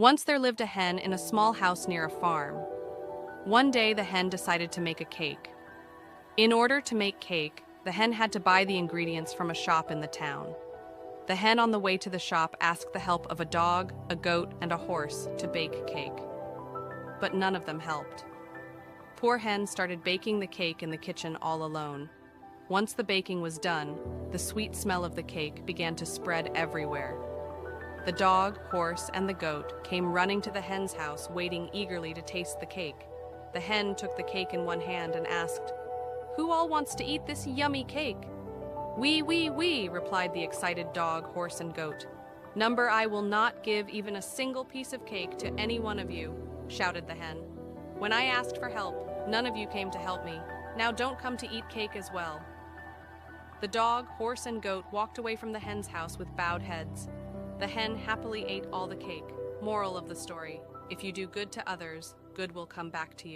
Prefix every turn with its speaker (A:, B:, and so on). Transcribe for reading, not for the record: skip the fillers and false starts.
A: Once there lived a hen in a small house near a farm. One day the hen decided to make a cake. In order to make cake, the hen had to buy the ingredients from a shop in the town. The hen on the way to the shop asked the help of a dog, a goat, and a horse to bake cake. But none of them helped. Poor hen started baking the cake in the kitchen all alone. Once the baking was done, the sweet smell of the cake began to spread everywhere. The dog, horse, and the goat came running to the hen's house, waiting eagerly to taste the cake. The hen took the cake in one hand and asked, "Who all wants to eat this yummy cake?" We, replied the excited dog, horse, and goat. "Number, I will not give even a single piece of cake to any one of you," shouted the hen. "When I asked for help, none of you came to help me. Now don't come to eat cake as well." The dog, horse, and goat walked away from the hen's house with bowed heads. The hen happily ate all the cake. Moral of the story: if you do good to others, good will come back to you.